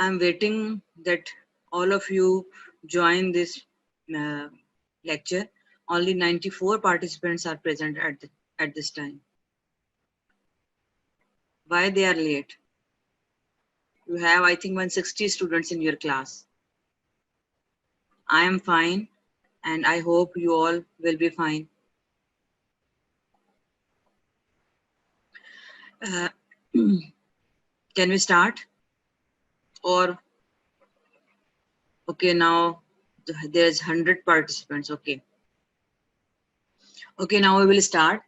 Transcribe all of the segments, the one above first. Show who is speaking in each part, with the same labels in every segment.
Speaker 1: I'm waiting that all of you join this uh, lecture. Only 94 participants are present at this time. Why they are late? You have, I think, 160 students in your class. I am fine, and I hope you all will be fine. Uh, can we start? Or, okay, now there's 100 participants. Okay. Okay, now we will start.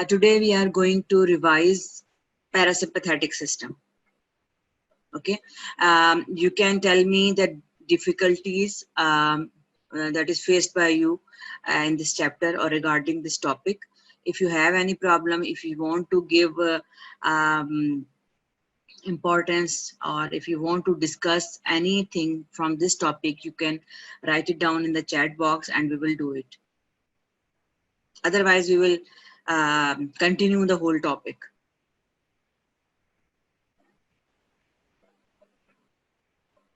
Speaker 1: Today we are going to revise parasympathetic system. Okay. You can tell me the difficulties that is faced by you in this chapter or regarding this topic. If you have any problem, if you want to give importance, or if you want to discuss anything from this topic, you can write it down in the chat box and we will do it. Otherwise, we will continue the whole topic.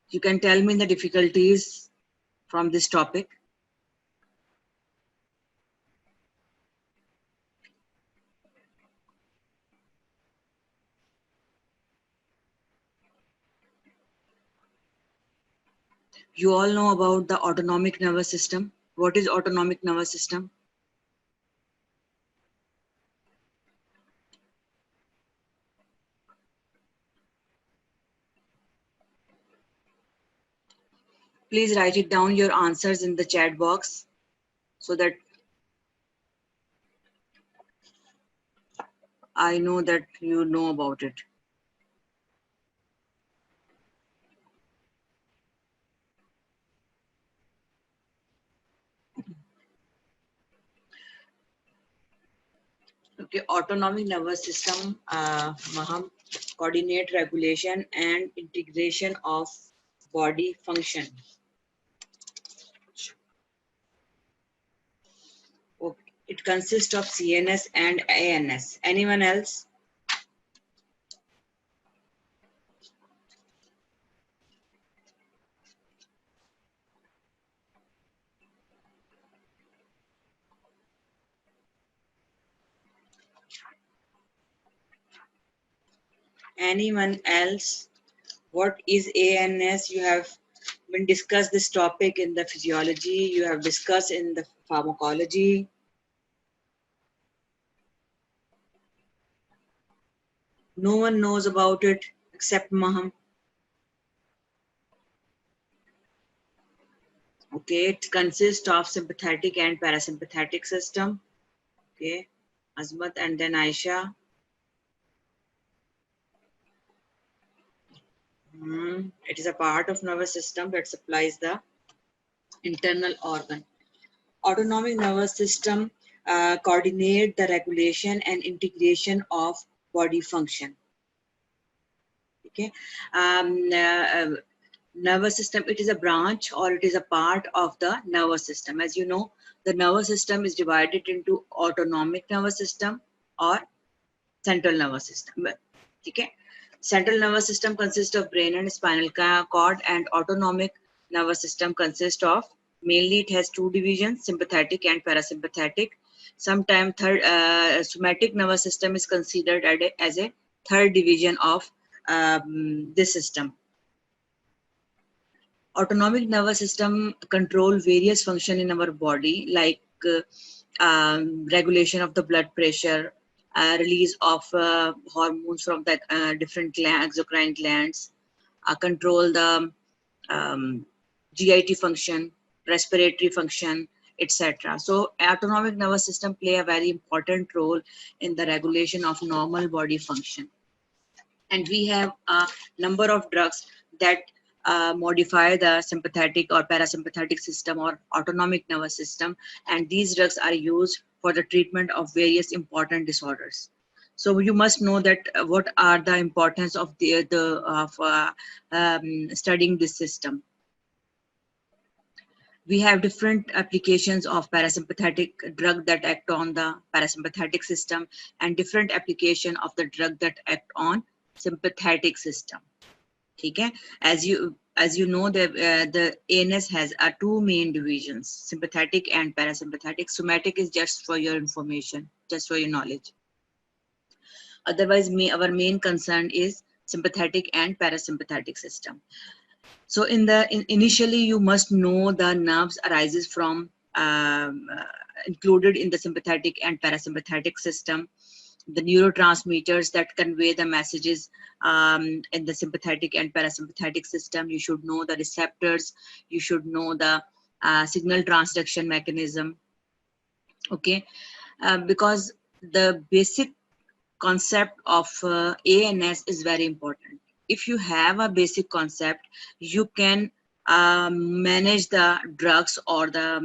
Speaker 1: You can tell me the difficulties from this topic. You all know about the autonomic nervous system. What is autonomic nervous system? Please write it down, your answers in the chat box, so that I know that you know about it. Okay, autonomic nervous system, Maham, coordinate regulation and integration of body function. Okay. It consists of CNS and ANS. Anyone else? Anyone else? What is ANS? You have been discussed this topic in the physiology. You have discussed in the pharmacology. No one knows about it except Maham. Okay, it consists of sympathetic and parasympathetic system. Okay, Azmat and then Aisha. It is a part of nervous system that supplies the internal organ. Autonomic nervous system coordinate the regulation and integration of body function. Okay, nervous system, it is a branch or it is a part of the nervous system. As you know, the nervous system is divided into autonomic nervous system or central nervous system. Okay, central nervous system consists of brain and spinal cord, and autonomic nervous system consists of, mainly it has two divisions, sympathetic and parasympathetic. Sometimes somatic nervous system is considered as a third division of this system. Autonomic nervous system control various functions in our body, like regulation of the blood pressure, release of hormones from the different exocrine glands, control the GIT function, respiratory function, etc. So autonomic nervous system play a very important role in the regulation of normal body function. And we have a number of drugs that modify the sympathetic or parasympathetic system or autonomic nervous system, and these drugs are used for the treatment of various important disorders. So you must know that what are the importance of studying this system. We have different applications of parasympathetic drug that act on the parasympathetic system, and different application of the drug that act on sympathetic system. ठीक है. As you know, the ANS has two main divisions, sympathetic and parasympathetic. Somatic is just for your information, just for your knowledge. Otherwise, our main concern is sympathetic and parasympathetic system. So initially, you must know the nerves arises from included in the sympathetic and parasympathetic system, the neurotransmitters that convey the messages in the sympathetic and parasympathetic system. You should know the receptors. You should know the signal transduction mechanism. Okay, because the basic concept of ANS is very important. If you have a basic concept, you can manage the drugs or the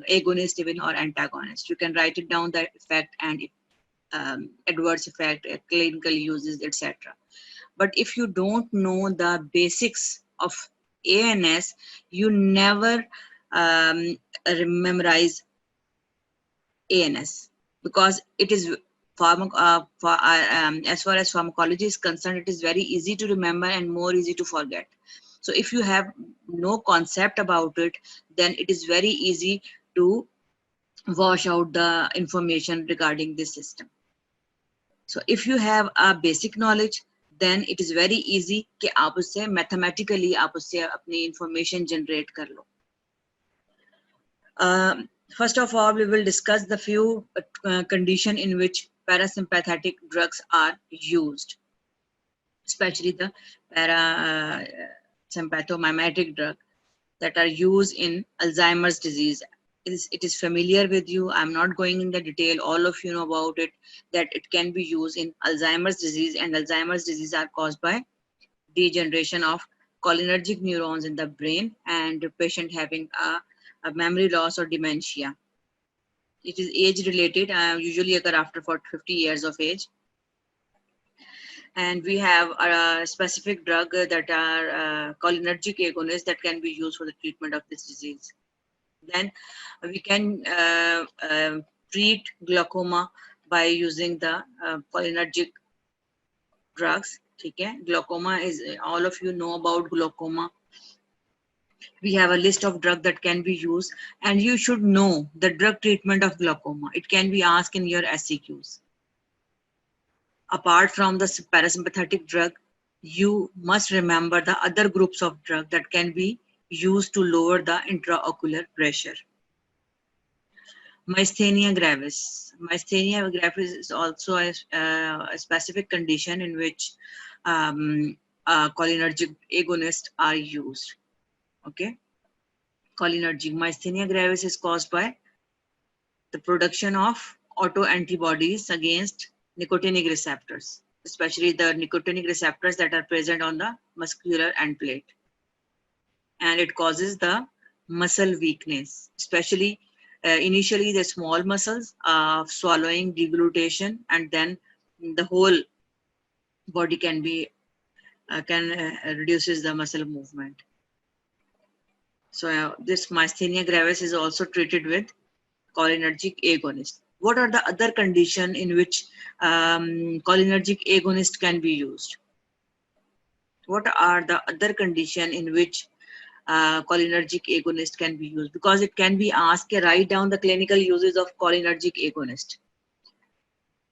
Speaker 1: agonist even or antagonist. You can write it down, the effect and adverse effect, clinical uses, etc. But if you don't know the basics of ANS, you never memorize ANS, because it is as far as pharmacology is concerned, it is very easy to remember and more easy to forget. So if you have no concept about it, then it is very easy to wash out the information regarding this system. So if you have a basic knowledge, then it is very easy कि आप उससे mathematically आप उससे अपनी information generate कर लो. First of all, we will discuss the few conditions in which parasympathetic drugs are used, especially the parasympathomimetic drug that are used in Alzheimer's disease. It is familiar with you. I'm not going in the detail. All of you know about it, that it can be used in Alzheimer's disease, and Alzheimer's disease are caused by degeneration of cholinergic neurons in the brain and the patient having a memory loss or dementia. It is age related, usually occur after 50 years of age. And we have a specific drug that are cholinergic agonists that can be used for the treatment of this disease. Then we can treat glaucoma by using the cholinergic drugs. Okay? Glaucoma is, all of you know about glaucoma. We have a list of drugs that can be used, and you should know the drug treatment of glaucoma. It can be asked in your SCQs. Apart from the parasympathetic drug, you must remember the other groups of drugs that can be used to lower the intraocular pressure. Myasthenia gravis. Myasthenia gravis is also a specific condition in which cholinergic agonists are used. Okay, cholinergic. Myasthenia gravis is caused by the production of autoantibodies against nicotinic receptors, especially the nicotinic receptors that are present on the muscular end plate. And it causes the muscle weakness, especially initially the small muscles of swallowing, deglutition, and then the whole body can be reduces the muscle movement. So this myasthenia gravis is also treated with cholinergic agonist. What are the other conditions in which cholinergic agonist can be used? What are the other conditions in which cholinergic agonist can be used? Because it can be asked, write down the clinical uses of cholinergic agonist.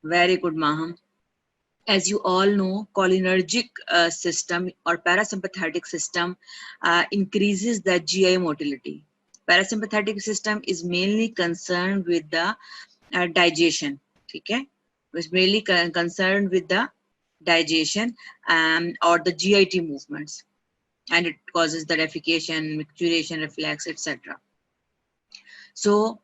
Speaker 1: Very good, Maham. As you all know, cholinergic system or parasympathetic system increases the GI motility. Parasympathetic system is mainly concerned with the digestion. Okay, it's mainly concerned with the digestion or the GIT movements, and it causes the defecation, micturition reflex, etc. So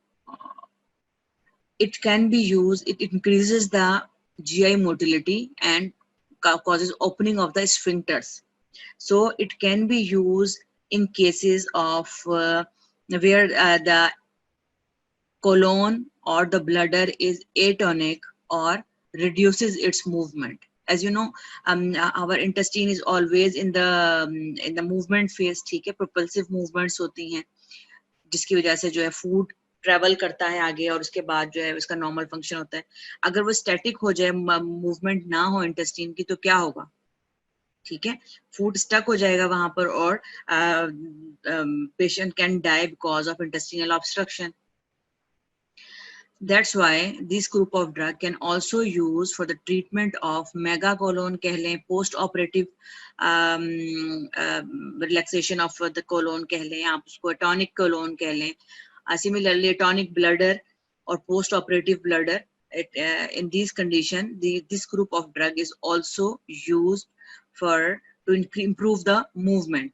Speaker 1: it can be used. It increases the GI motility and causes opening of the sphincters. So it can be used in cases of where the colon or the bladder is atonic or reduces its movement. As you know, our intestine is always in the movement phase. ठीक है, propulsive movements होती हैं, जिसकी वजह से जो है food travel करता है आगे और उसके बाद जो है उसका नॉर्मल फंक्शन होता है. अगर वो स्टैटिक हो जाए, मूवमेंट ना हो इंटेस्टाइन की, तो क्या होगा? ठीक है, फूड स्टक हो जाएगा वहां पर और patient can die because of intestinal obstruction. That's why this group of drug can also use for the treatment of megacolon कह लें, post-operative relaxation of the colon कह लें, आप उसको atonic colon कह लें. Similarly, atonic bladder or post-operative bladder. In these conditions, this group of drug is also used for to improve the movement.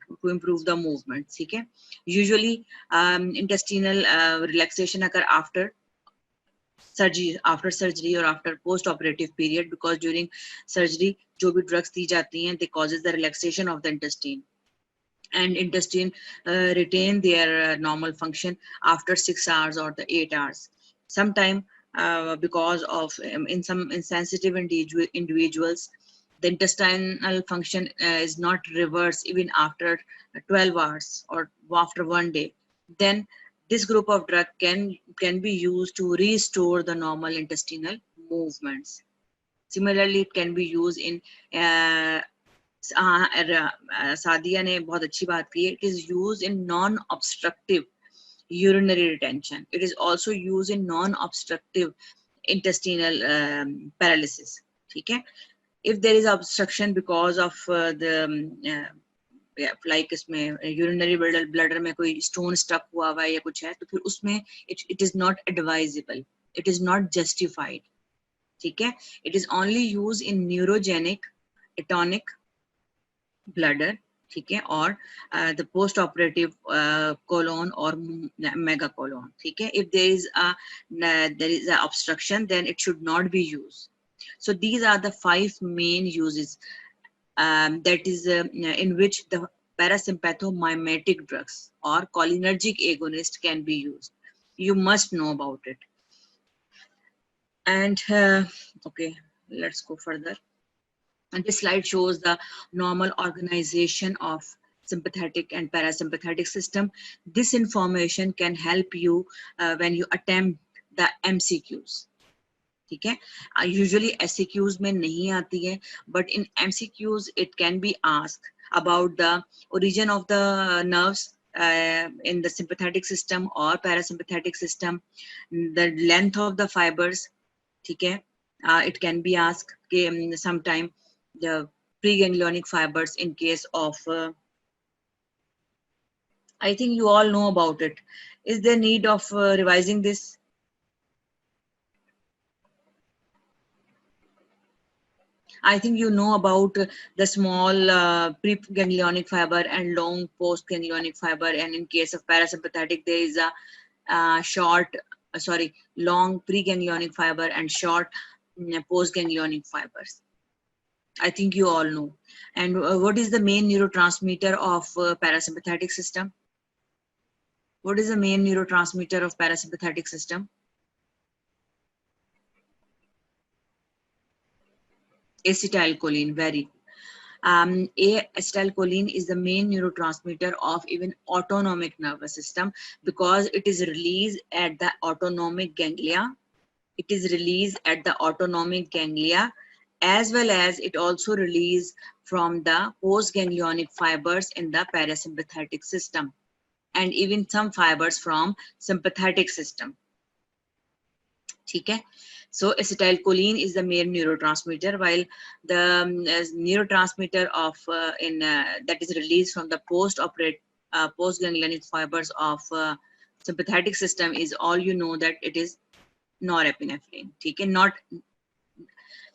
Speaker 1: ठीक है. Usually, intestinal relaxation occur after surgery or after post operative period, because during surgery जो भी drugs दी जाती हैं, they causes the relaxation of the intestine, and intestine retain their normal function after 6 hours or the 8 hours. Sometime because of in some insensitive individuals, the intestinal function is not reversed even after 12 hours or after 1 day. Then this group of drug can be used to restore the normal intestinal movements. Similarly, it can be used in Sadia ने बहुत अच्छी बात की है. It is used in non-obstructive urinary retention. It is also used in non-obstructive intestinal paralysis. ठीक है. If there is obstruction because of like इसमें urinary bladder में कोई stone stuck हुआ हुआ है या कुछ है, तो फिर उसमें it is not advisable, it is not justified. ठीक है. It is only used in neurogenic atonic bladder, ठीक है, और the post operative colon or megacolon. ठीक है. If there is a obstruction, then it should not be used. So these are the 5 main uses that is in which the parasympathomimetic drugs or cholinergic agonist can be used. You must know about it. And okay, let's go further. And this slide shows the normal organization of sympathetic and parasympathetic system. This information can help you when you attempt the MCQs. ठीक है. Usually SCQs में नहीं आती है, but in MCQs it can be asked about the origin of the nerves in the sympathetic system or parasympathetic system, the length of the fibers. ठीक है. It can be asked sometime the preganglionic fibers in case of I think you all know about it. Is there need of revising this? I think you know about the small preganglionic fiber and long postganglionic fiber, and in case of parasympathetic there is a long preganglionic fiber and short postganglionic fibers. I think you all know. And what is the main neurotransmitter of parasympathetic system? What is the main neurotransmitter of parasympathetic system? Acetylcholine. Very good. Acetylcholine is the main neurotransmitter of even autonomic nervous system, because it is released at the autonomic ganglia. It is released at the autonomic ganglia, as well as it also released from the postganglionic fibers in the parasympathetic system, and even some fibers from sympathetic system. ठीक है. So acetylcholine is the main neurotransmitter, while the neurotransmitter of that is released from the postganglionic fibers of sympathetic system is all you know that it is norepinephrine. ठीक है. Not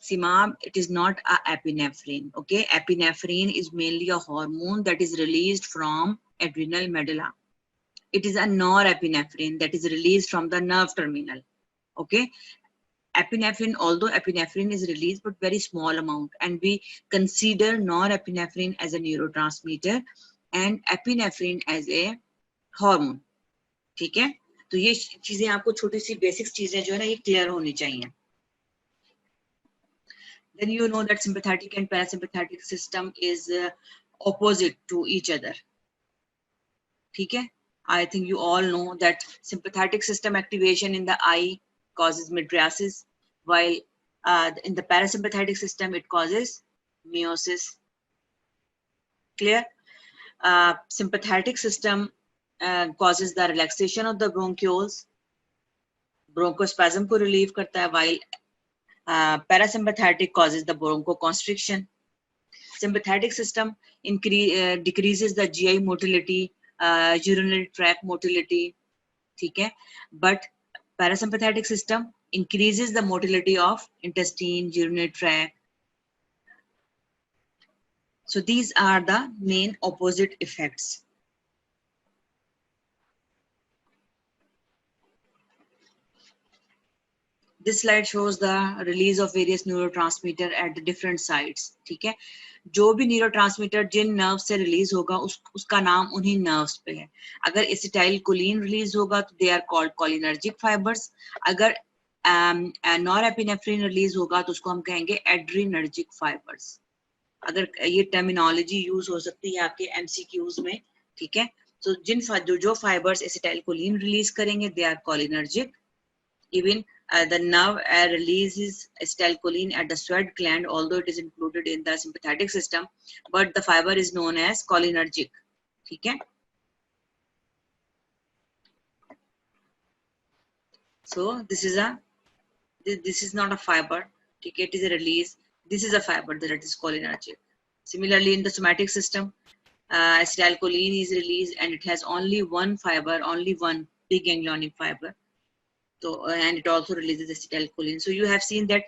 Speaker 1: Simab, it is not a epinephrine. Okay, epinephrine is mainly a hormone that is released from adrenal medulla. It is a norepinephrine that is released from the nerve terminal. Okay. Epinephrine, although epinephrine is released but very small amount, and we consider norepinephrine as a neurotransmitter and epinephrine as a hormone. ठीक है. तो ये चीजें आपको छोटी सी basics चीजें जो है ना ये क्लियर होनी चाहिए. Then you know that sympathetic and parasympathetic system is opposite to each other. ठीक है. I think you all know that sympathetic system activation in the eye causes mydriasis, while in the parasympathetic system it causes meiosis. Clear? Sympathetic system causes the relaxation of the bronchioles. Bronchospasm को relieve करता है, while parasympathetic causes the bronchoconstriction. Sympathetic system decreases the GI motility, urinary tract motility, ठीक है? But parasympathetic system increases the motility of intestine, urinary tract. So these are the main opposite effects. This slide shows the release of various neurotransmitter at the different sites. ठीक है? जो भी neurotransmitter जिन nerve से release होगा उसका नाम उन्हीं nerves पे है. अगर एसिटाइलकोलिन रिलीज होगा तो they are called cholinergic fibres. अगर नॉरएपिनेफ्रिन रिलीज होगा तो उसको हम कहेंगे एड्रीनर्जिक फाइबर्स. अगर ये टर्मिनोलॉजी यूज हो सकती है आपके एमसीक्यूज में, ठीक है? तो जो फाइबर्स एसिटाइलकोलिन रिलीज करेंगे they are cholinergic. Even the nerve releases acetylcholine at the sweat gland, although it is included in the sympathetic system, but the fiber is known as cholinergic. ठीक है? So this is not a fiber. ठीक है? It is a release. This is a fiber that is cholinergic. Similarly, in the somatic system, acetylcholine is released and it has only one fiber, only one big ganglionic fiber. So, and it also releases acetylcholine. So you have seen that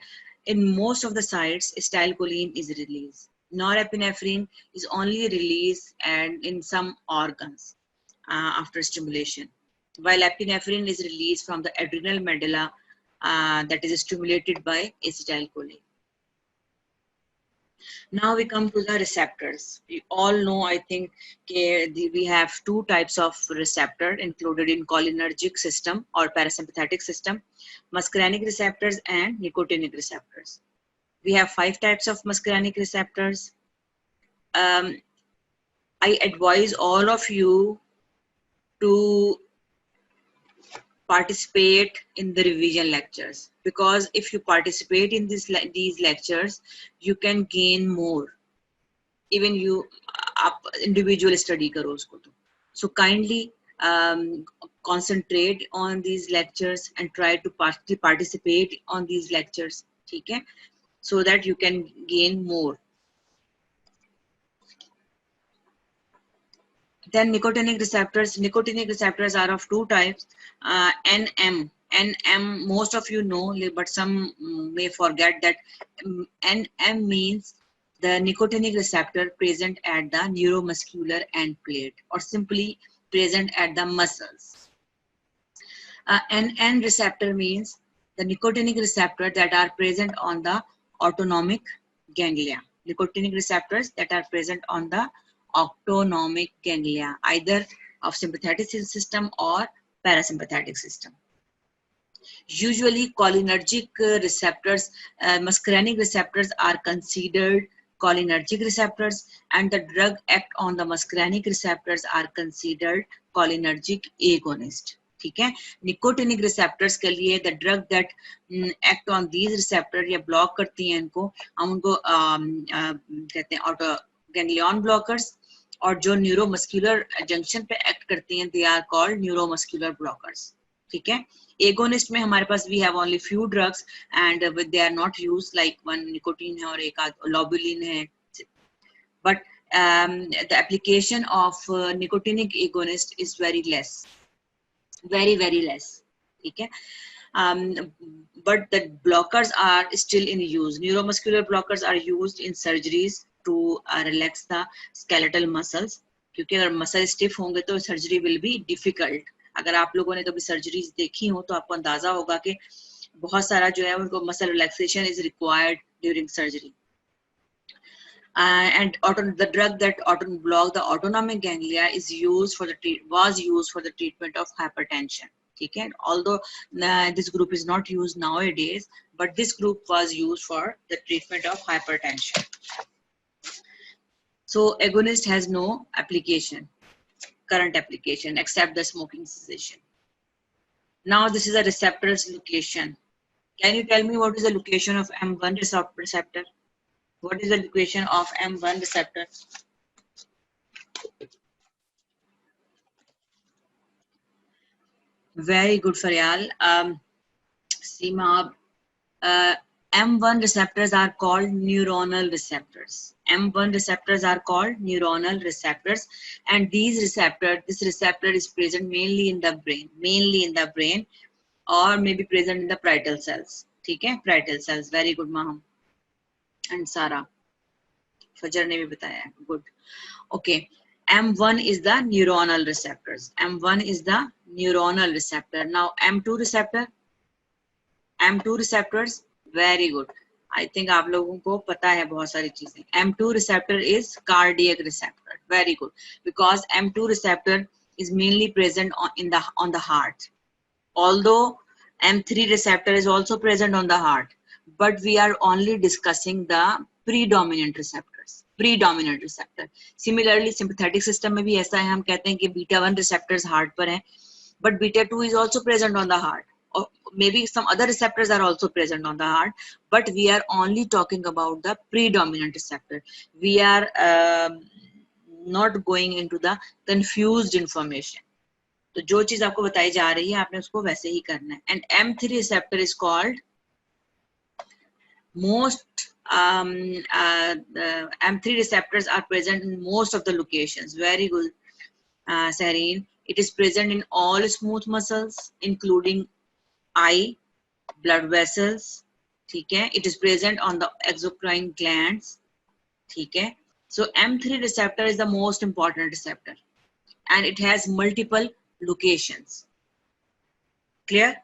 Speaker 1: in most of the sites, acetylcholine is released. Norepinephrine is only released and in some organs after stimulation, while epinephrine is released from the adrenal medulla that is stimulated by acetylcholine. Now we come to the receptors. We all know, I think, we have two types of receptor included in cholinergic system or parasympathetic system: muscarinic receptors and nicotinic receptors. We have 5 types of muscarinic receptors. I advise all of you to participate in the revision lectures, because if you participate in these lectures, you can gain more. Even you individual study karo usko to. So kindly concentrate on these lectures and try to participate on these lectures, ठीक है? So that you can gain more. Then nicotinic receptors. Nicotinic receptors are of 2 types. NM. NM, most of you know, but some may forget that NM means the nicotinic receptor present at the neuromuscular end plate, or simply present at the muscles. NN receptor means the nicotinic receptor that are present on the autonomic ganglia. Nicotinic receptors that are present on the autonomic ganglia, either of sympathetic system or parasympathetic system. Usually cholinergic receptors, muscarinic receptors are considered cholinergic receptors, and the drug act on the muscarinic receptors are considered cholinergic agonist. ठीक है? Nicotinic receptors के लिए the drug that act on these receptors या block करती हैं इनको, हम उनको कहते हैं auto ganglion blockers, और जो न्यूरोमस्कुलर जंक्शन पे एक्ट करती हैं they are called neuromuscular blockers. ठीक है? एगोनिस्ट में हमारे पास we have only few drugs and they are not used, like one nicotine है और एक lobulin है. But the application of nicotinic agonist is very less, very less. ठीक है? But the blockers are still in use. Neuromuscular blockers are used in surgeries to relax the skeletal muscles, क्योंकि अगर muscle stiff होंगे तो surgery will be difficult. अगर आप लोगों ने कभी सर्जरीज देखी हो तो आपको अंदाजा होगा कि बहुत सारा जो है उनको muscle relaxation is required during surgery. And the drug that block the autonomic ganglia was used for the treatment of hypertension. ठीक है? Although this group is not used nowadays, but this group was used for the treatment of hypertension. So agonist has no application, current application, except the smoking cessation. Now this is a receptor's location. Can you tell me what is the location of M1 receptor? What is the location of M1 receptor? Very good, Faryal. Seema, M1 receptors are called neuronal receptors. M1 receptors are called neuronal receptors, and this receptor is present mainly in the brain, or maybe present in the parietal cells. ठीक है, parietal cells. Very good, Maham and Sara. Fajr ने भी बताया. Good. Okay. M1 is the neuronal receptors. M1 is the neuronal receptor. Now M2 receptor. M2 receptors. Very good. I think आप लोगों को पता है बहुत सारी चीजें. M2 receptor is cardiac receptor. Very good. Because M2 receptor is mainly present on the heart. Although M3 receptor is also present on the heart, but we are only discussing the predominant receptors. Predominant receptor. Similarly, sympathetic system में भी ऐसा है, हम कहते हैं कि beta 1 receptors heart पर हैं, but beta 2 is also present on the heart. Or maybe some other receptors are also present on the heart, but we are only talking about the predominant receptor. We are not going into the confused information. तो जो चीज आपको बताई जा रही है आपने उसको वैसे ही करना है. And M3 receptor is called most M3 receptors are present in most of the locations. Very good, Sareen. It is present in all smooth muscles, including eye, blood vessels. ठीक है. It is present on the exocrine glands. ठीक है. So M3 receptor is the most important receptor, and it has multiple locations. Clear?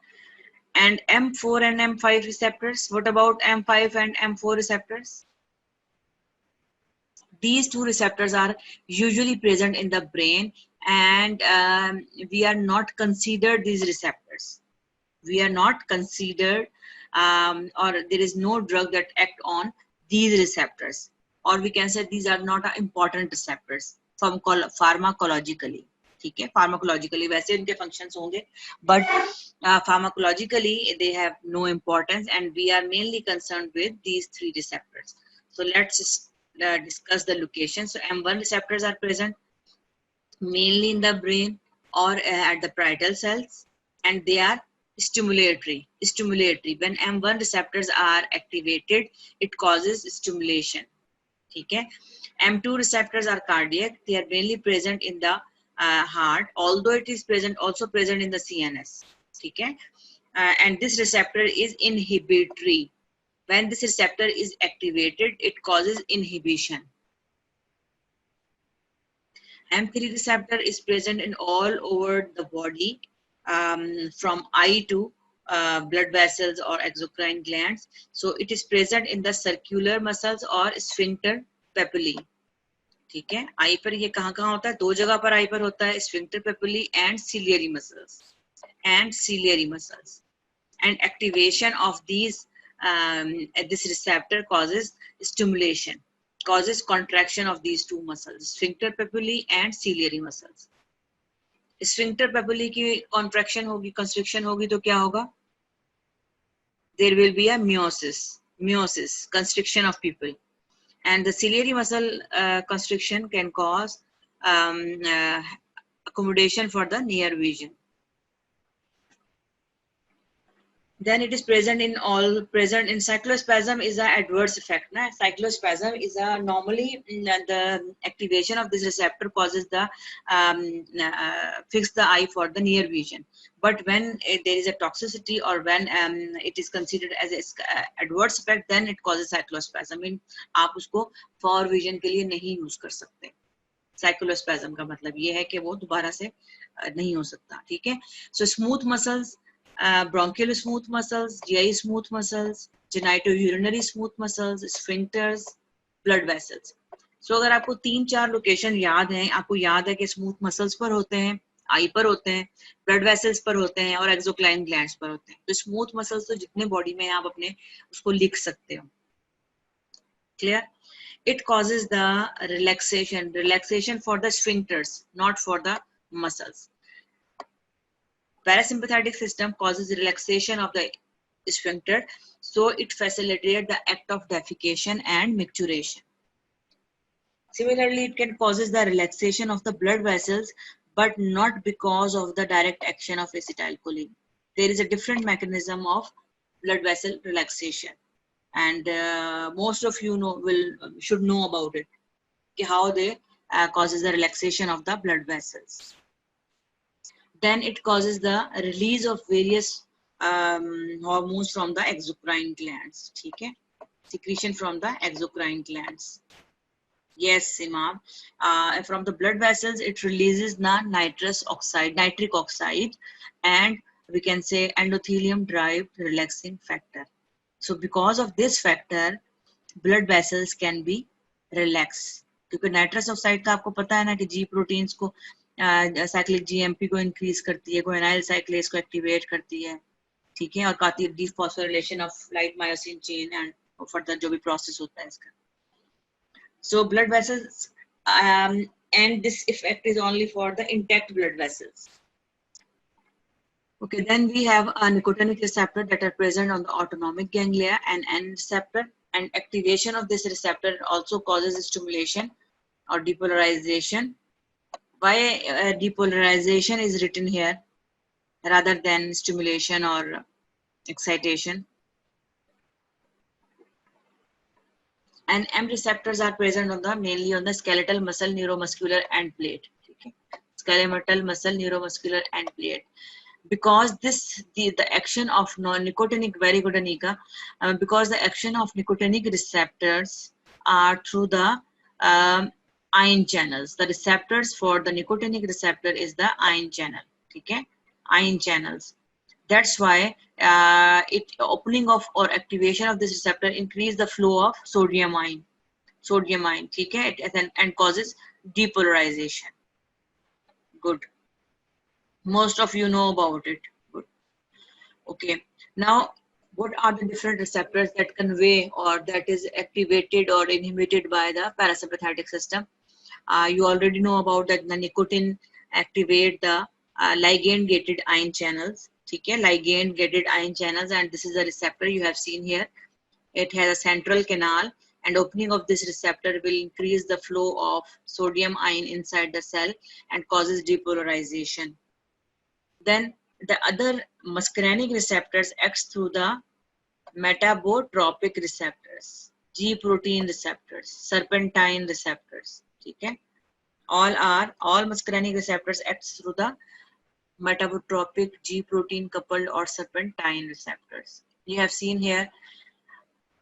Speaker 1: And M4 and M5 receptors. What about M5 and M4 receptors? These two receptors are usually present in the brain, and we are not considered these receptors. We are not considered, or there is no drug that act on these receptors, or we can say these are not important receptors pharmacologically. ठीक है, pharmacologically वैसे उनके functions होंगे, but pharmacologically they have no importance, and we are mainly concerned with these three receptors. So let's discuss the location. So M1 receptors are present mainly in the brain or at the parietal cells, and they are stimulatory. When M1 receptors are activated, it causes stimulation. ठीक है. M2 receptors are cardiac. They are mainly present in the heart, although it is also present in the CNS. ठीक है. And this receptor is inhibitory. When this receptor is activated, it causes inhibition. M3 receptor is present in all over the body, from eye to blood vessels or exocrine glands. So it is present in the circular muscles or sphincter papillae. ठीक है. आई पर ये कहाँ कहाँ होता है? दो जगह पर आई पर होता है, sphincter papillae and ciliary muscles. And activation of these this receptor causes stimulation, causes contraction of these two muscles, sphincter papillae and ciliary muscles. Sphincter papillae की contraction होगी, constriction होगी तो क्या होगा? There will be a meiosis, constriction of pupil. And the ciliary muscle constriction can cause accommodation for the near vision. Then it is present in cyclospasm is an adverse effect. Na? Cyclospasm is normally the activation of this receptor causes the fix the eye for the near vision. But when there is a toxicity, or when it is considered as a adverse effect, then it causes cyclospasm. I mean, आप उसको for vision के लिए नहीं use कर सकते. Cyclospasm का मतलब ये है कि वो दोबारा से नहीं हो सकता. ठीक है. So smooth muscles, bronchial smooth muscles, GI smooth muscles, genitourinary smooth muscles, sphincters, blood vessels. So अगर आपको 3-4 लोकेशन याद हैं, आपको याद है कि स्मूथ मसल्स पर होते हैं, आई पर होते हैं, ब्लड वेसल्स पर होते हैं और एक्सोक्राइन ग्लैंड्स पर होते हैं. तो स्मूथ मसल्स तो जितने बॉडी में आप अपने उसको लिख सकते हो. Clear? It causes the relaxation for the sphincters, not for the muscles. Parasympathetic system causes relaxation of the sphincter, so it facilitates the act of defecation and micturition. Similarly, it can causes the relaxation of the blood vessels, but not because of the direct action of acetylcholine. There is a different mechanism of blood vessel relaxation, and most of you should know about it. How they causes the relaxation of the blood vessels. Then it causes the release of various hormones from the exocrine glands. Okay? Secretion from the exocrine glands. Yes, Imam. From the blood vessels, it releases the nitric oxide, and we can say endothelium-derived relaxing factor. So because of this factor, blood vessels can be relaxed. क्योंकि nitrous oxide का आपको पता है ना कि जी proteins को cyclic GMP को increase करती है, ग्वानिल साइक्लेज को एक्टिवेट करती है, ठीक है, और कहती है dephosphorylation of light myosin chain and further जो भी प्रोसेस होता है इसका. So blood vessels, and this effect is only for the intact blood vessels. Okay, then we have a nicotinic receptor that are present on the autonomic ganglia and N receptor, and activation of this receptor also causes stimulation or depolarization. Why depolarization is written here rather than stimulation or excitation? And M receptors are present on the mainly on the skeletal muscle, neuromuscular end plate. Okay? Skeletal muscle, neuromuscular end plate. Because the action of nicotinic, very good Anika, because the action of nicotinic receptors are through the ion channels. The receptors for the nicotinic receptor is the ion channel. Okay? Ion channels. That's why opening of or activation of this receptor increase the flow of sodium ion, okay, and causes depolarization. Good. Most of you know about it. Good. Okay. Now, what are the different receptors that convey or that is activated or inhibited by the parasympathetic system? You already know about that the nicotine activate the ligand-gated ion channels. Okay, ligand-gated ion channels, and this is a receptor you have seen here. It has a central canal, and opening of this receptor will increase the flow of sodium ion inside the cell and causes depolarization. Then the other muscarinic receptors acts through the metabotropic receptors, G protein receptors, serpentine receptors. Okay, all muscarinic receptors acts through the metabotropic G protein coupled or serpentine receptors. You have seen here.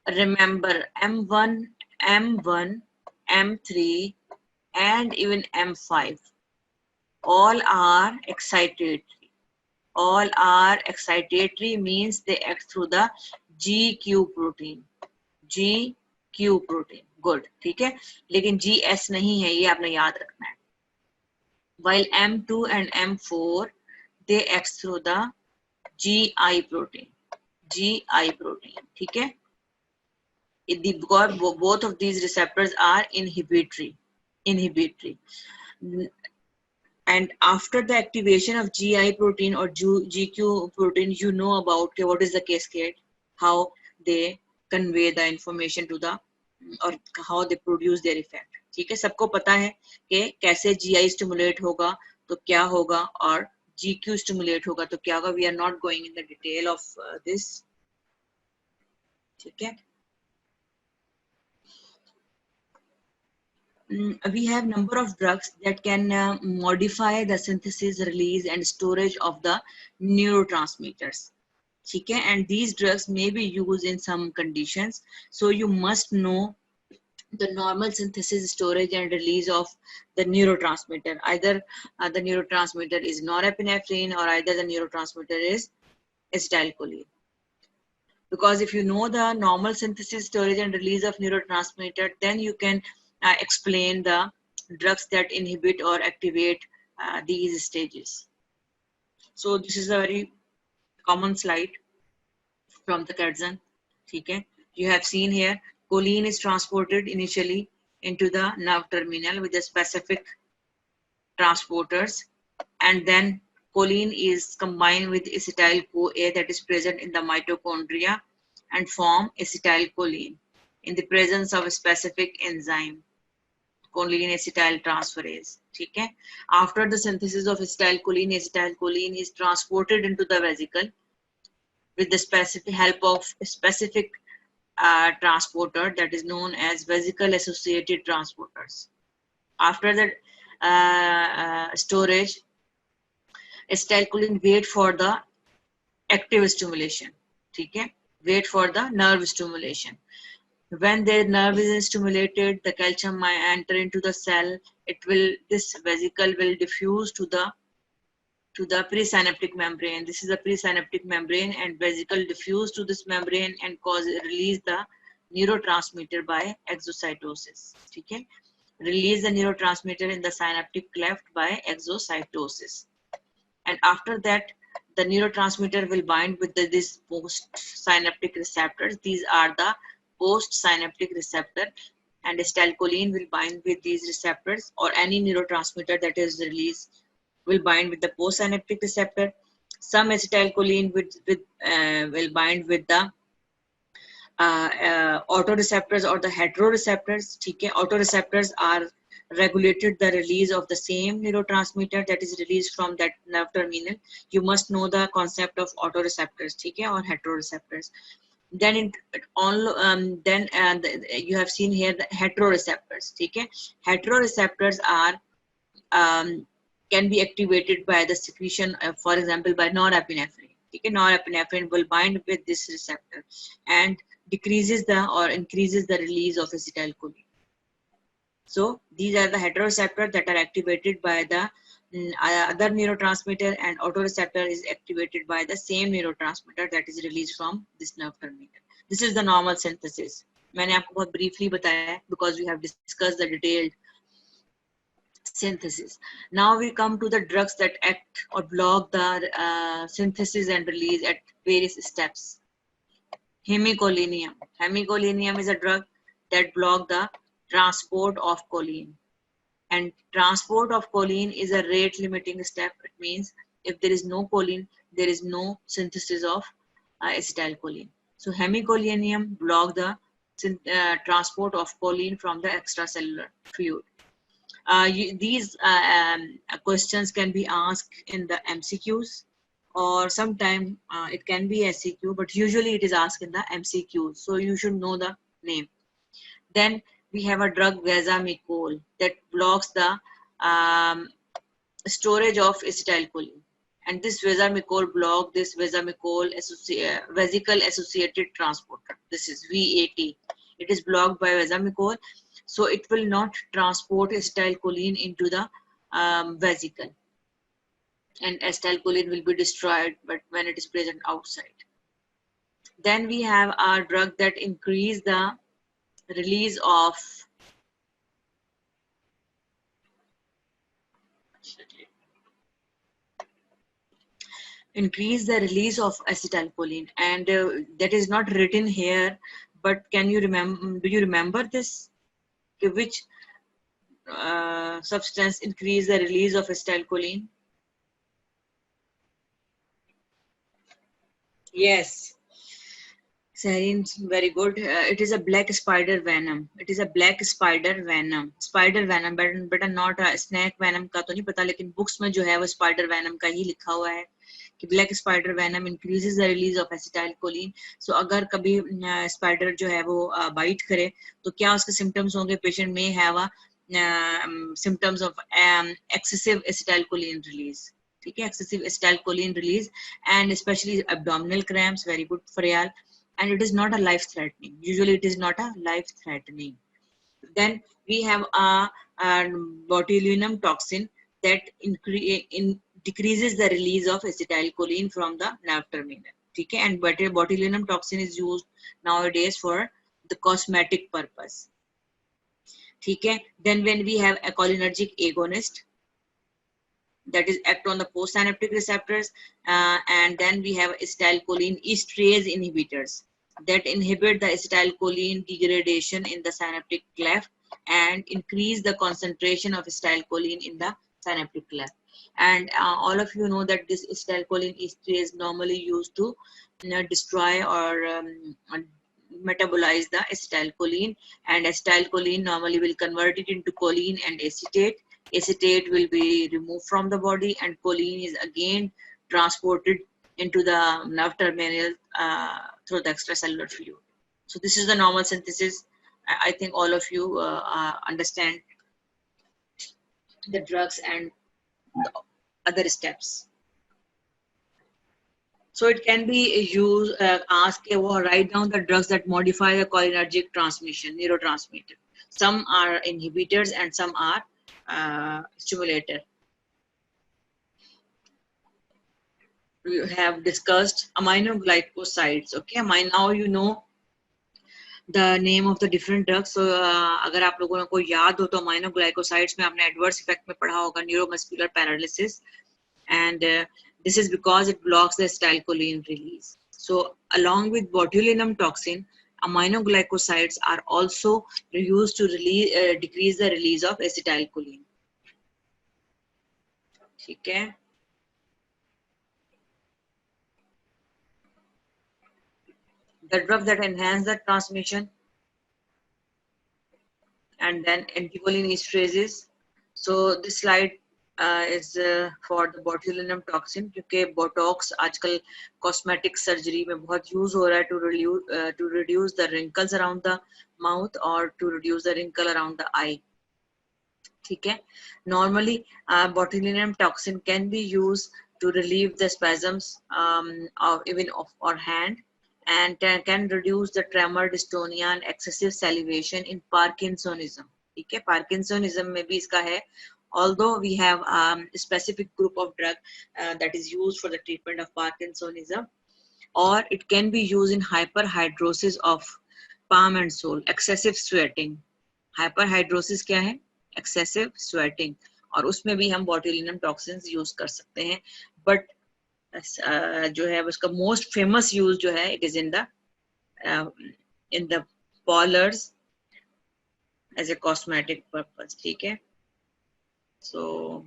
Speaker 1: Remember M1, M3, and even M5. All are excitatory. All are excitatory means they act through the GQ protein. GQ protein. Good. ठीक है. लेकिन GS नहीं है, ये आपने याद रखना है. While M2 and M4, they act through the GI protein. GI protein. ठीक है. Because both of these receptors are inhibitory. And after the activation of GI protein or GQ protein, you know about what is the cascade, how they convey the information to the, or how they produce their effect. ठीक है, सबको पता है कि कैसे GI stimulate होगा तो क्या होगा और GQ stimulate होगा तो क्या होगा. We are not going in the detail of this. ठीक है. We have number of drugs that can modify the synthesis, release, and storage of the neurotransmitters. Okay? And these drugs may be used in some conditions. So you must know the normal synthesis, storage, and release of the neurotransmitter. Either the neurotransmitter is norepinephrine or either the neurotransmitter is acetylcholine. Because if you know the normal synthesis, storage, and release of neurotransmitter, then you can explain the drugs that inhibit or activate these stages. So this is a very common slide from the Kaizen. Okay. You have seen here, choline is transported initially into the nerve terminal with the specific transporters, and then choline is combined with acetyl-CoA that is present in the mitochondria and form acetylcholine in the presence of a specific enzyme. choline acetyl transferase. ठीक है? After the synthesis of acetylcholine is transported into the vesicle with the specific help of a specific transporter that is known as vesicle associated transporters. After the storage, acetylcholine wait for the active stimulation. ठीक है? Wait for the nerve stimulation. When the nerve is stimulated, the calcium might enter into the cell. This vesicle will diffuse to the presynaptic membrane. This is the presynaptic membrane, and vesicle diffuse to this membrane and release the neurotransmitter by exocytosis. ठीक है? Release the neurotransmitter in the synaptic cleft by exocytosis. And after that, the neurotransmitter will bind with this post-synaptic receptors. These are the post-synaptic receptor, and acetylcholine will bind with these receptors, or any neurotransmitter that is released will bind with the post-synaptic receptor. Some acetylcholine will bind with the autoreceptors or the heteroreceptors. ठीक है? Autoreceptors are regulated the release of the same neurotransmitter that is released from that nerve terminal. You must know the concept of autoreceptors, ठीक है, or heteroreceptors. Then you have seen here the heteroreceptors. ठीक है? Heteroreceptors are can be activated by the secretion, for example, by norepinephrine. ठीक है? Norepinephrine will bind with this receptor and decreases or increases the release of acetylcholine. So these are the heteroreceptors that are activated by the other neurotransmitter, and autoreceptor is activated by the same neurotransmitter that is released from this nerve terminal. This is the normal synthesis. मैंने आपको बहुत briefly बताया है because we have discussed the detailed synthesis. Now we come to the drugs that act or block the synthesis and release at various steps. Hemicolinium. Hemicolinium is a drug that blocks the transport of choline. And transport of choline is a rate limiting step. It means if there is no choline, there is no synthesis of acetylcholine. So hemicolinium block the transport of choline from the extracellular fluid. These questions can be asked in the MCQs, or sometime it can be SCQ, but usually it is asked in the MCQ. So you should know the name. Then we have a drug Vesamicol that blocks the storage of acetylcholine. And this Vesamicol block this vesicle associated transporter. This is VAT. It is blocked by Vesamicol, so it will not transport acetylcholine into the vesicle, and acetylcholine will be destroyed but when it is present outside. Then we have our drug that increase the release of acetylcholine, and that is not written here, but can you remember, do you remember this? Which substance increase the release of acetylcholine? Yes. Serine, very good. It is a black spider venom. It is a black spider venom. Spider venom, but not a snake venom का तो नहीं पता, लेकिन books में जो है वो spider venom का ही लिखा हुआ है कि black spider venom increases the release of acetylcholine. So अगर कभी spider जो है वो bite करे तो क्या उसके symptoms होंगे? Patient may have a symptoms of excessive acetylcholine release. ठीक है? Excessive acetylcholine release, and especially abdominal cramps. Very good for y'all. And it is not a life-threatening. Usually it is not a life-threatening. Then we have a botulinum toxin that decreases the release of acetylcholine from the nerve terminal. Okay? And botulinum toxin is used nowadays for the cosmetic purpose. Okay? Then when we have a cholinergic agonist, that is act on the postsynaptic receptors, and then we have acetylcholine esterase inhibitors that inhibit the acetylcholine degradation in the synaptic cleft and increase the concentration of acetylcholine in the synaptic cleft. And all of you know that this acetylcholine esterase normally used to destroy or metabolize the acetylcholine, and acetylcholine normally will convert it into choline and acetate. Acetate will be removed from the body, and choline is again transported into the nerve terminal through the extracellular fluid. So this is the normal synthesis. I think all of you understand the drugs and the other steps. So it can be used, ask or write down the drugs that modify the cholinergic transmission, neurotransmitter. Some are inhibitors and some are stimulator. We have discussed aminoglycosides. Okay, now you know the name of the different drugs. So अगर आप लोगों को याद हो तो aminoglycosides में आपने adverse effect में पढ़ा होगा neuromuscular paralysis, and this is because it blocks the acetylcholine release. So along with botulinum toxin, aminoglycosides are also used to decrease the release of acetylcholine. ठीक है. The drugs that enhance the transmission, and then anticholinesterase. So this slide is for the botulinum toxin, क्योंकि botox आजकल cosmetic surgery में बहुत use हो रहा है to reduce the wrinkles around the mouth or to reduce the wrinkle around the eye. ठीक है. Normally botulinum toxin can be used to relieve the spasms of our hand, and can reduce the tremor, dystonia and excessive salivation in Parkinsonism. ठीक है. Parkinsonism में भी इसका है. Although we have a specific group of drug that is used for the treatment of Parkinsonism, or it can be used in hyperhidrosis of palm and sole, excessive sweating. Hyperhidrosis क्या है? Excessive sweating. और उसमें भी हम botulinum toxins use कर सकते हैं. But जो है उसका most famous use जो है, it is in the parlors as a cosmetic purpose. ठीक है. So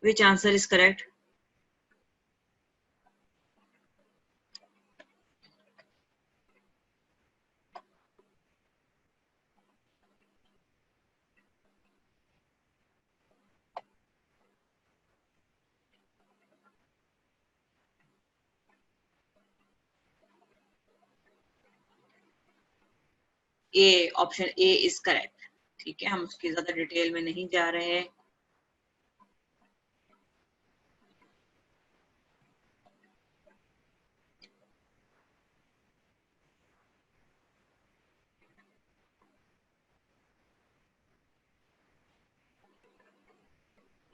Speaker 1: which answer is correct? A, option A is correct. ठीक है. हम उसकी ज्यादा डिटेल में नहीं जा रहे हैं.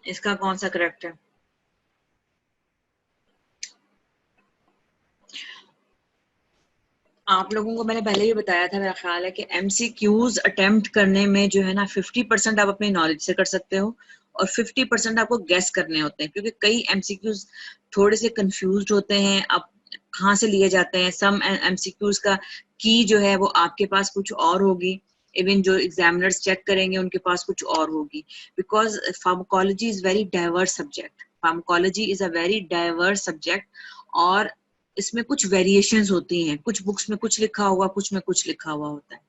Speaker 1: इसका कौन सा करेक्ट है? आप लोगों को मैंने पहले ही बताया था, मेरा ख्याल है कि MCQs अटेम्प्ट करने में जो है ना 50% आप अपनी नॉलेज से कर सकते हो और 50% आपको गेस करने होते हैं, क्योंकि कई MCQs थोड़े से कंफ्यूज्ड होते हैं. आप कहाँ से लिए जाते हैं? सम MCQs का की जो है वो आपके पास कुछ और होगी, इवन जो एग्जामिनर्स चेक करेंगे उनके पास कुछ और होगी. Because pharmacology is very diverse subject. Pharmacology is a very diverse subject, और इसमें कुछ वेरिएशंस होती हैं. कुछ बुक्स में कुछ लिखा हुआ, कुछ में कुछ लिखा हुआ होता है.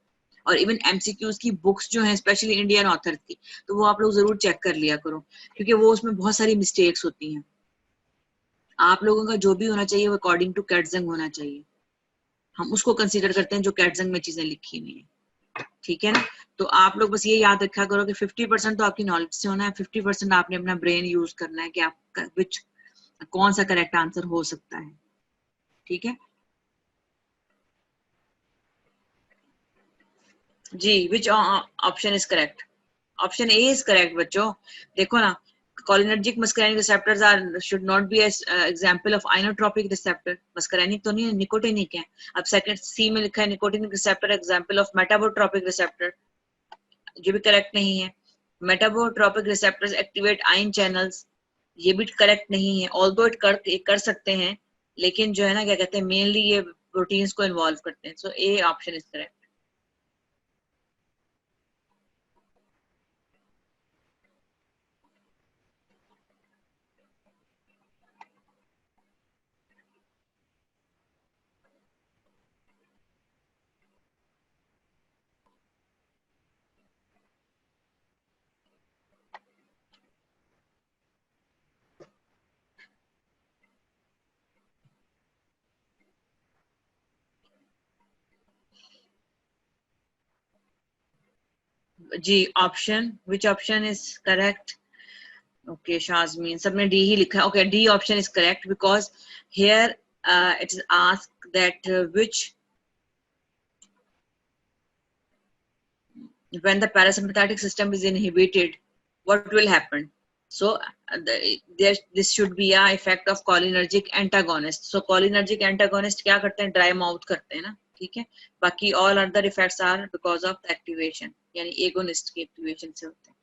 Speaker 1: और इवन MCQs की बुक्स जो हैं, स्पेशली इंडियन ऑथर की, तो वो आप लोग जरूर चेक कर लिया करो, क्योंकि वो उसमें बहुत सारी मिस्टेक्स होती हैं. आप लोगों का जो भी होना चाहिए वो अकॉर्डिंग टू कैटजंग होना चाहिए. हम उसको कंसीडर करते हैं जो कैटजंग में चीजें लिखी हुई हैं. ठीक है ना. तो आप लोग बस ये याद रखा करो कि 50% तो आपकी नॉलेज से होना है, 50% आपने अपना ब्रेन यूज करना है कि आप कौन सा करेक्ट आंसर हो सकता है. ठीक है जी. Which option is correct? Option A is correct बच्चों. देखो ना, cholinergic muscarinic receptors should not be as example of inotropic receptor. muscarinic तो नहीं है, nicotinic है. अब सेकंड सी में लिखा है nicotinic receptor example of metabotropic receptor, ये भी करेक्ट नहीं है. metabotropic receptors activate ion channels, ये भी करेक्ट नहीं है. although कर सकते हैं, लेकिन जो है ना क्या कहते हैं, मेनली ये प्रोटीन्स को इन्वॉल्व करते हैं. So A option is correct. जी option, which option is correct? Okay, Shazmin, सबने D ही लिखा है. Okay, D option is correct because here it is asked that which, when the parasympathetic system is inhibited, what will happen? So this should be a effect of cholinergic antagonist. So cholinergic antagonist क्या करते हैं? Dry mouth करते हैं ना, ठीक है. बाकी all other effects are because of the activation, यानी agonist की activation से होते हैं.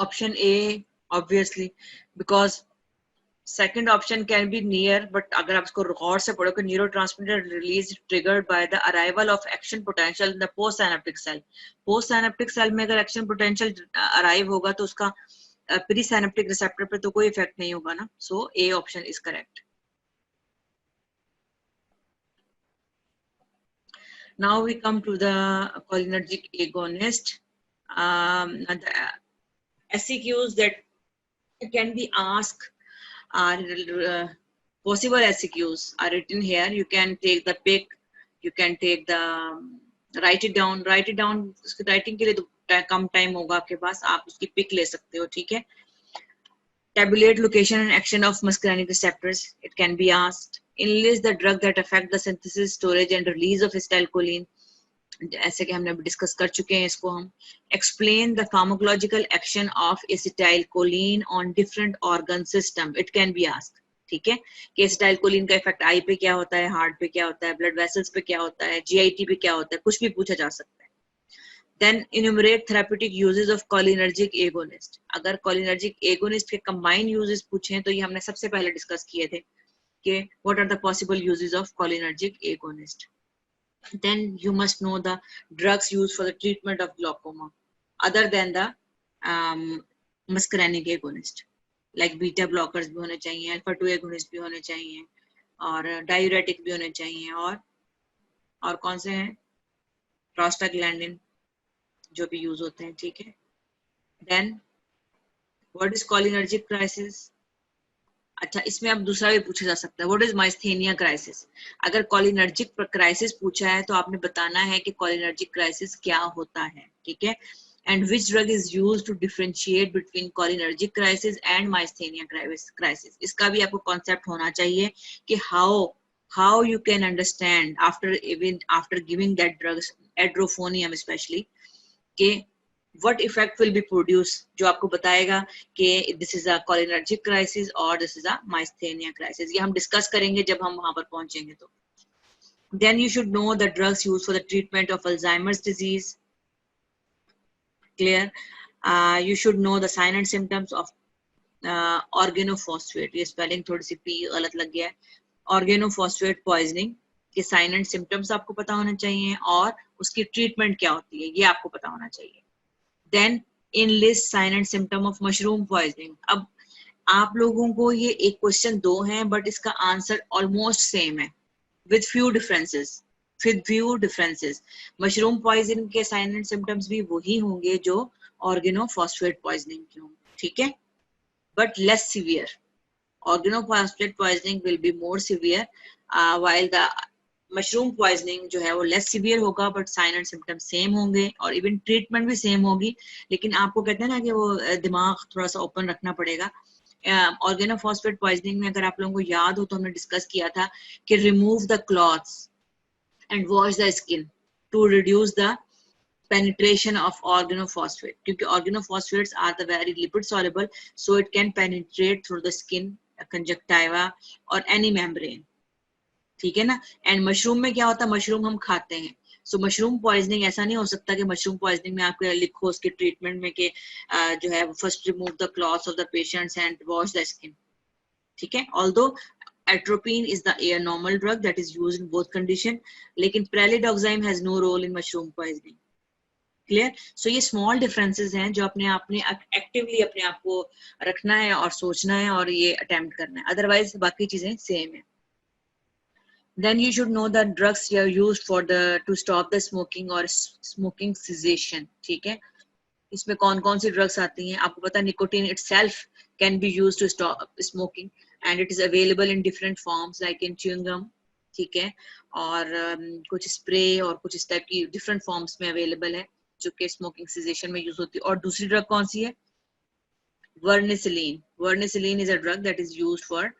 Speaker 1: Option A, obviously, because second option can be near, but अगर आप इसको गौर से पढ़ोगे, neurotransmitter release triggered by the arrival of action potential in the postsynaptic cell. Postsynaptic cell में अगर action potential arrive होगा तो उसका presynaptic receptor पे तो कोई effect नहीं होगा ना. So A option is correct. Now we come to the cholinergic agonist. The SEQs that can be asked are possible SEQs are written here. You can take the pick, you can take the write it down. उसके writing के लिए तो कम time होगा आपके पास, आप उसकी pick ले सकते हो, ठीक है. Tabulate location and action of muscarinic receptors. It can be asked. Enlist the drug that affect the synthesis, storage and release of acetylcholine. ऐसे कि हमने डिस्कस कर चुके हैं इसको हम. Explain the pharmacological action of acetylcholine on different organ system. It can be asked. ठीक है, कि acetylcholine का इफेक्ट आई पे क्या होता है, हार्ट पे क्या होता है, ब्लड वेसल्स पे क्या होता है, GIT पे क्या होता है, कुछ भी पूछा जा सकता है. Then enumerate therapeutic uses of cholinergic agonist. अगर cholinergic agonist के combined uses पूछें तो ये हमने सबसे पहले डिस्कस किए थे कि what are the possible uses of cholinergic agonist. Then you must know the drugs used for the treatment of glaucoma other than the muscarinic agonist, like beta blockers भी होने चाहिए, alpha 2 agonist भी होने चाहिए, और diuretic भी होने चाहिए, और कौन से हैं, prostaglandin जो भी यूज होते हैं, ठीक है. Then what is cholinergic crisis? अच्छा, इसमें अब दूसरा भी पूछा जा सकता है, व्हाट इज माइस्थेनिया क्राइसिस. अगर कोलिनर्जिक क्राइसिस पूछा है तो आपने बताना है कि कोलिनर्जिक क्राइसिस क्या होता है, ठीक है. And which drug is used to differentiate between cholinergic crisis and myasthenia crisis. इसका भी आपको कॉन्सेप्ट होना चाहिए कि how you can understand after giving that drugs, edrophonium specially, के what effect will be produced, जो आपको बताएगा कि this is a cholinergic crisis or this is a myasthenia crisis. ये हम डिस्कस करेंगे जब हम वहां पर पहुंचेंगे तो. Then you should know the drugs used for the treatment of Alzheimer's disease. Clear? You should know the sign and symptoms of organophosphate. ये spelling थोड़ी सी P गलत लग गया है. Organophosphate poisoning के sign and symptoms आपको पता होने चाहिए, और उसकी treatment क्या होती है ये आपको पता होना चाहिए. Then enlist sign and symptom of mushroom poisoning. अब आप लोगों को ये एक क्वेश्चन दो हैं, बट इसका आंसर ऑलमोस्ट सेम है with few differences. Mushroom poisoning के साइन एंड सिम्टम्स भी वही होंगे जो ऑर्गेनोफॉस्फेट पॉइजनिंग के होंगे, ठीक है, but less severe. Organophosphate poisoning will be more severe, while the mushroom poisoning जो है वो लेस सिवियर होगा, but sign and symptom same होंगे और इवन ट्रीटमेंट भी सेम होगी. लेकिन आपको कहते हैं ना कि वो दिमाग थोड़ा सा ओपन रखना पड़ेगा. ऑर्गेनोफॉस्फेट पॉइजनिंग में अगर आप लोगों को याद हो तो हमने डिस्कस किया था कि remove the clothes and wash the skin to reduce the penetration of organophosphate, क्योंकि organophosphates are the very lipid soluble, so it can penetrate through the skin, conjunctiva or any membrane, ठीक है ना. And mushroom में क्या होता है, mushroom हम खाते हैं सो मशरूम पॉइजनिंग ऐसा नहीं हो सकता कि मशरूम पॉइजनिंग में आपको लिखो उसके ट्रीटमेंट में कि जो है first remove the clothes of the patients and wash the skin, ठीक है। Although atropine is the a normal drug that is used in both condition, लेकिन pralidoxime has no role in mushroom poisoning. Clear? So ये small differences हैं जो अपने आप ने actively अपने आप को रखना है और सोचना है और ये अटेम्प्ट करना है, अदरवाइज बाकी चीजें सेम है। Then you should know that drugs are used for the to stop the smoking or smoking cessation, ठीक है। इसमें कौन कौन सी ड्रग्स आती हैं आपको पता है। Nicotine itself can be used to stop smoking and it is available in different forms like in chewing gum, ठीक है, और कुछ स्प्रे और कुछ इस टाइप की डिफरेंट फॉर्म्स में अवेलेबल है जो कि स्मोकिंग सीजेशन में यूज होती है। और दूसरी ड्रग कौन सी है? Varenicline. Varenicline is a drug that is used for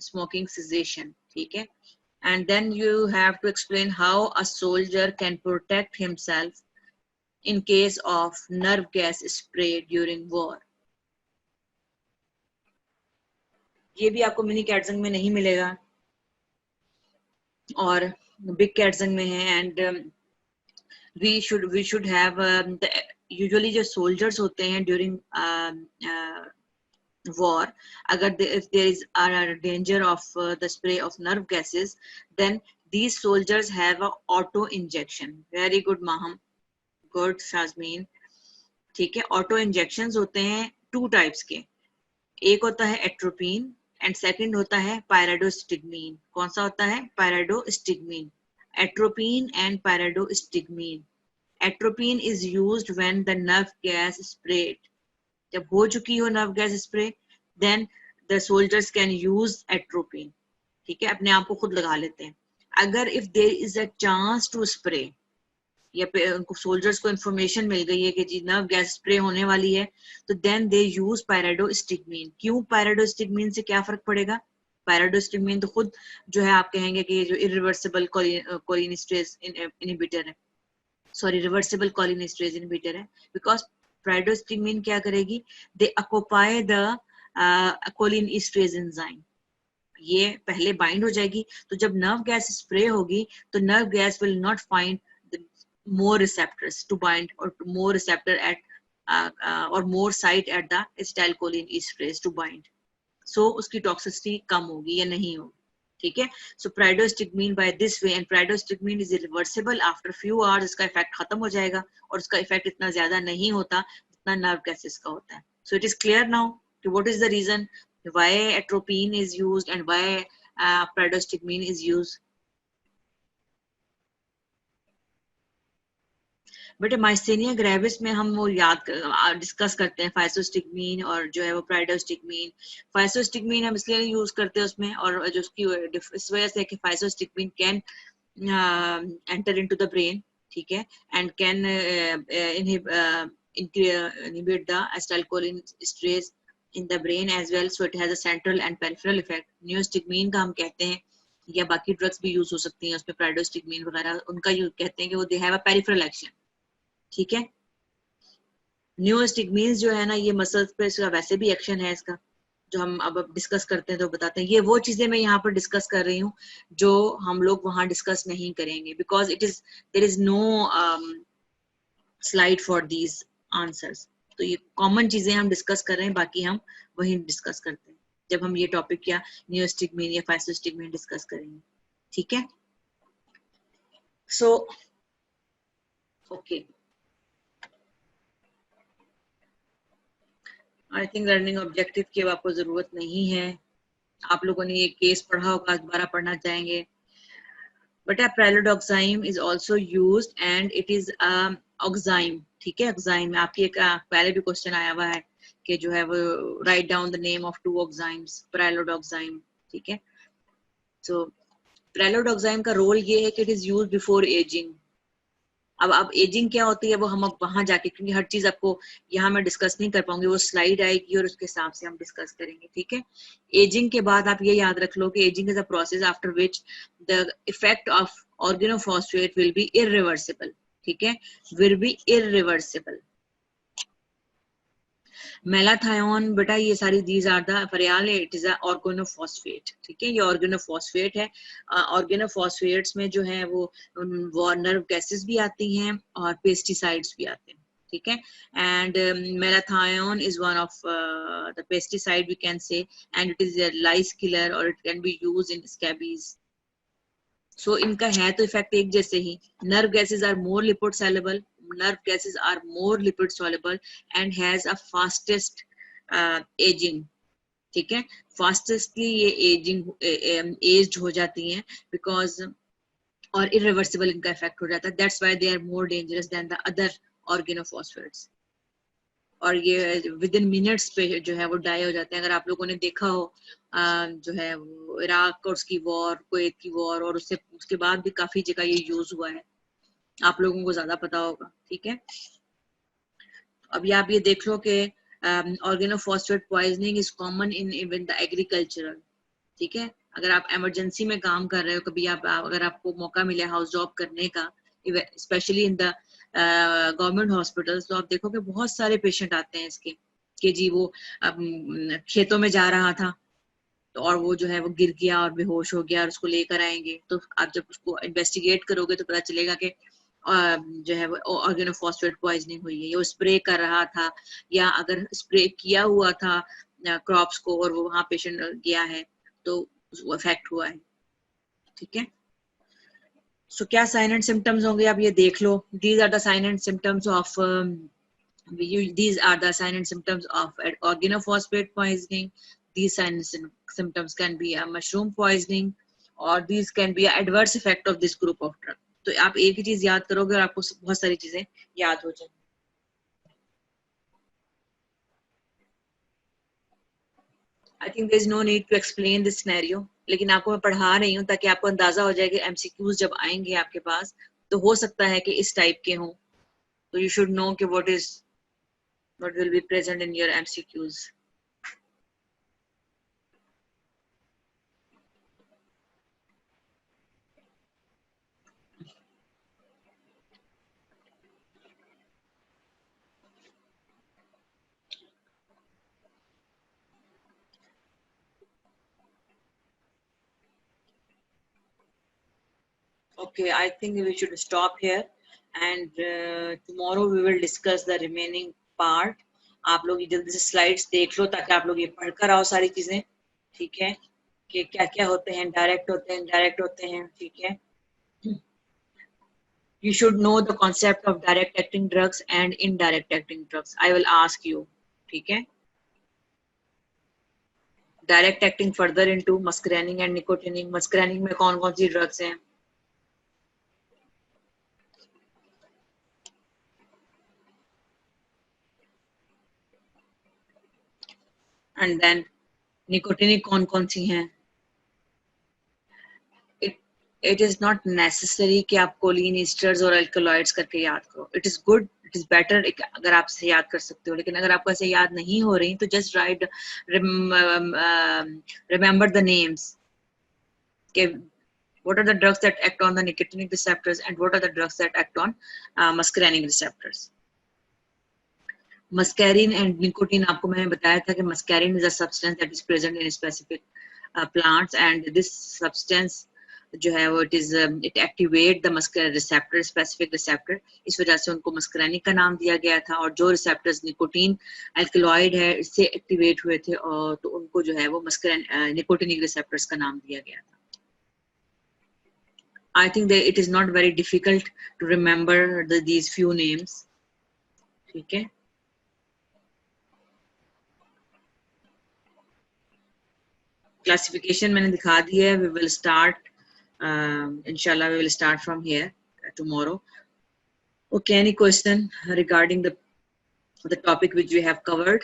Speaker 1: smoking cessation, ठीक है। And then you have to explain how a soldier can protect himself in case of nerve gas spray during war. ये भी आपको mini Katzung में नहीं मिलेगा और big Katzung में है। And we should have usually जो soldiers होते हैं during war, अगर if there is a danger of the spray of nerve gases, then these soldiers have a auto injection. Very good Maham, good Shazmeen, ठीक है। Auto injections होते हैं two types के, एक होता है एट्रोपिन एंड सेकंड होता है पायराडोस्टिग्मीन। कौन सा होता है? Pyridostigmine. Atropine and pyridostigmine. Atropine is used when the nerve gas spread, जब हो चुकी हो nerve gas spray, then the soldiers can use atropine, ठीक है, अपने आप को खुद लगा लेते हैं। अगर if there is a chance to spray या उनको सोल्जर्स को इंफॉर्मेशन मिल गई है कि जी नर्व गैस स्प्रे होने वाली है, तो देन दे यूज पायराडोस्टिग्मीन। क्यों पायराडोस्टिग्मीन से क्या फर्क पड़ेगा? पायराडोस्टिग्मीन तो खुद जो है आप कहेंगे कि ये जो इरिवर्सिबल कोलिनेस्टेरेज इनहिबिटर है, सॉरी रिवर्सिबल कोलिनेस्टेरेज इनहिबिटर है, बिकॉज पायराडोस्टिग्मीन क्या करेगी? दे ऑक्युपाई द कोलिनेस्टेरेज एंजाइम, ये पहले बाइंड हो जाएगी, तो जब नर्व गैस स्प्रे होगी तो nerve gas will not find more receptors to bind or more receptor at or more site at the acetylcholine esterase to bind, so उसकी toxicity कम होगी या नहीं होगी, ठीक है। so पायराडोस्टिग्मीन by this way, and पायराडोस्टिग्मीन is irreversible after few hours, इसका effect खत्म हो जाएगा और उसका इफेक्ट इतना ज्यादा नहीं होता जितना नर्व गैसेस का होता है। so it is clear now कि what is the reason why atropine is used and why pyridostigmine is used. But myasthenia gravis में हम वो डिस्कस करते हैं फाइसोस्टिग्मीन और जो है वो पायराडोस्टिग्मीन। फाइसोस्टिग्मीन हम इसलिए यूज करते हैं उसमें, और जो उसकी इस वजह से कि physostigmine can enter into the brain, ठीक है, and can inhibit the acetylcholine esterase in the brain as well, so it has a central and peripheral effect. Neostigmine का हम कहते हैं, या बाकी ड्रग्स भी यूज हो सकती हैं उसमें पायराडोस्टिग्मीन वगैरह, उनका यूज कहते हैं कि वो they have a peripheral action, ठीक है। न्यूस्टिग्मीन जो है ना, ये मसल्स पे इसका वैसे भी एक्शन है इसका, जो हम अब डिस्कस करते हैं तो बताते हैं। ये वो चीजें मैं यहाँ पर डिस्कस कर रही हूँ जो हम लोग वहां डिस्कस नहीं करेंगे, because it is there is no slide for these answers. तो ये कॉमन चीजें हम डिस्कस कर रहे हैं, बाकी हम वही डिस्कस करते हैं जब हम ये टॉपिक या न्यूस्टिग्मीन या फाइसोस्टिग्मीन डिस्कस करेंगे, ठीक है। So okay, I think learning objective की अब आपको जरूरत नहीं है, आप लोगों ने ये केस पढ़ा होगा, दोबारा पढ़ना चाहेंगे। But pralidoxime is also used and it is oxime, ठीक है। ऑक्साइम आपकी एक पहले भी क्वेश्चन आया हुआ है कि जो है वो right down the name of two oximes, pralidoxime, ठीक है। सो प्रेलोडोक्साइम का रोल ये है कि it is used before aging. अब एजिंग क्या होती है वो हम अब वहां जाके, क्योंकि हर चीज आपको यहाँ मैं डिस्कस नहीं कर पाऊंगी, वो स्लाइड आएगी और उसके हिसाब से हम डिस्कस करेंगे, ठीक है। एजिंग के बाद आप ये याद रख लो कि ageing is a process after which the effect of organophosphate will be irreversible, ठीक है, विल बी इररिवर्सिबल। मेलाथायोन बेटा ये सारी दीज आर द फरियाल, इट इज अ ऑर्गेनोफॉस्फेट, ठीक है, ये ऑर्गेनोफॉस्फेट है। ऑर्गेनोफॉस्फेट्स में जो है वो नर्व गैसेस भी आती हैं और पेस्टिसाइड्स भी आते हैं, ठीक है। And malathion is one of the pesticide we can say, and it is a lice killer और it can be used in scabies. So इनका है तो इफेक्ट एक जैसे ही। Nerve gases are more lipid soluble, nerve gases are more lipid soluble and has a fastest aging, ठीक है, फास्टेस्टली ये एजिंग एज्ड हो जाती हैं बिकॉज, और इरिवर्सिबल इनका इफेक्ट हो जाता है, that's why they are more dangerous than the other organophosphates. और ये विद इन मिनट्स पे जो है वो डाई हो जाते हैं। अगर आप लोगों ने देखा हो जो है वो इराक और उसकी वॉर, कुवैत की वॉर, और उसके बाद भी काफी जगह ये यूज हुआ है, आप लोगों को ज्यादा पता होगा, ठीक है। अभी आप ये देख लो कि organophosphate poisoning is common in even the agricultural, ठीक है। अगर आप इमरजेंसी में काम कर रहे हो, कभी अगर आपको मौका मिले हाउस जॉब करने का, specially in the government hospitals, तो आप देखोगे बहुत सारे पेशेंट आते हैं इसके, कि जी वो खेतों में जा रहा था तो और वो जो है वो गिर गया और बेहोश हो गया और उसको लेकर आएंगे, तो आप जब उसको इन्वेस्टिगेट करोगे तो पता चलेगा कि जो है वो ऑर्गेनोफॉस्फेट पॉइजनिंग हुई है, या वो स्प्रे कर रहा था, या अगर स्प्रे किया हुआ था क्रॉप्स को और वो वहां पेशेंट गया है तो उसको इफेक्ट हुआ है, ठीक है। सो क्या साइन एंड सिम्टम्स होंगे, आप ये देख लो। These are the sign and symptoms of these are the sign and symptoms of organophosphate poisoning. These signs and symptoms can be a mushroom poisoning, or these can be an adverse effect of this group of drug. तो आप एक ही चीज याद करोगे और आपको बहुत सारी चीजें याद हो जाएंगी। I think there is no need to explain this scenario, लेकिन आपको मैं पढ़ा रही हूँ ताकि आपको अंदाजा हो जाए कि MCQs जब आएंगे आपके पास तो हो सकता है कि इस टाइप के हों, तो you should know कि what will be present in your MCQs. Okay, I think we should stop here, and tomorrow we will discuss the remaining part. आप लोग ये जल्दी से स्लाइड्स देख लो ताकि आप लोग ये पढ़कर आओ सारी चीजें, ठीक है, कि क्या क्या होते हैं, डायरेक्ट होते हैं, इनडायरेक्ट होते हैं, ठीक है। You should know the concept of direct acting drugs and indirect acting drugs. I will ask you, ठीक है। Direct acting further into muscarinic and nicotinic. Muscarinic में कौन कौन सी ड्रग्स हैं? एंड देन निकोटिनिक कौन कौन सी हैं? इट इज नॉट नेसेसरी कि आप कोलिन ईस्टर्स और अल्कलॉइड्स करके याद करो। It is good, it is better अगर आप से याद कर सकते हो, लेकिन अगर आपको ऐसे याद नहीं हो रही तो just right remember the names के what are the drugs that act on the nicotinic receptors and what are the drugs that act on muscarinic receptors. Muscarine and nicotine, आपको मैंने बताया था कि muscarine is a substance that is present in specific plants, and this substance जो है वो it activate the muscarinic receptor, specific receptor, इस वजह से उनको muscarinic का नाम दिया गया था। और जो receptors nicotine alkaloid है इससे activate हुए थे और तो उनको जो है वो nicotinic receptors का नाम दिया गया था। I think that it is not very difficult to remember these few names, ठीक है। Classification मैंने दिखा दी है। We will start, inshallah, we will start from here tomorrow. Okay, any question regarding the topic which we have covered?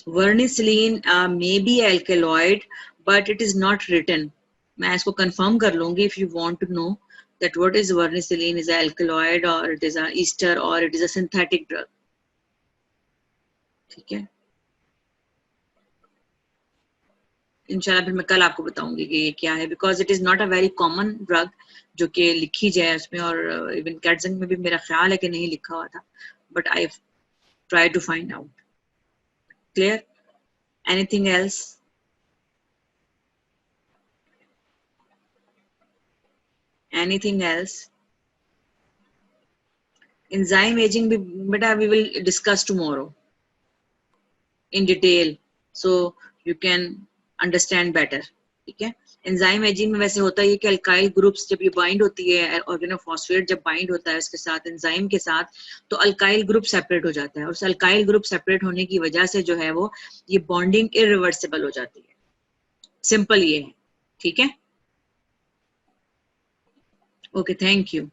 Speaker 1: Vernicillin may be alkaloid, but it is not written. मैं इसको confirm कर लूँगी if you want to know that what is vernicillin, is an alkaloid or it is an ester or it is a synthetic drug. ठीक है। इंशाल्लाह फिर मैं कल आपको बताऊंगी कि ये क्या है, because it is not a very common drug जो कि लिखी जाए उसमें, और इवन कैटजन में भी मेरा ख्याल है कि नहीं लिखा हुआ था, but I try to find out. Clear? Anything else? Anything else? Enzyme ageing भी बेटा we will discuss tomorrow in detail so you can understand better. ठीक है? एंजाइम एजिंग में वैसे होता है कि अल्काइल ग्रुप्स जब ये बाइंड होती है ऑर्गेनोफॉस्फेट जब बाइंड होता है इसके साथ एंजाइम के साथ, तो अल्काइल ग्रुप सेपरेट हो जाता है, और उस अल्काइल ग्रुप सेपरेट होने की वजह से जो है वो ये बॉन्डिंग इरिवर्सिबल हो जाती है. सिंपल ये है. ठीक है? Okay, thank you.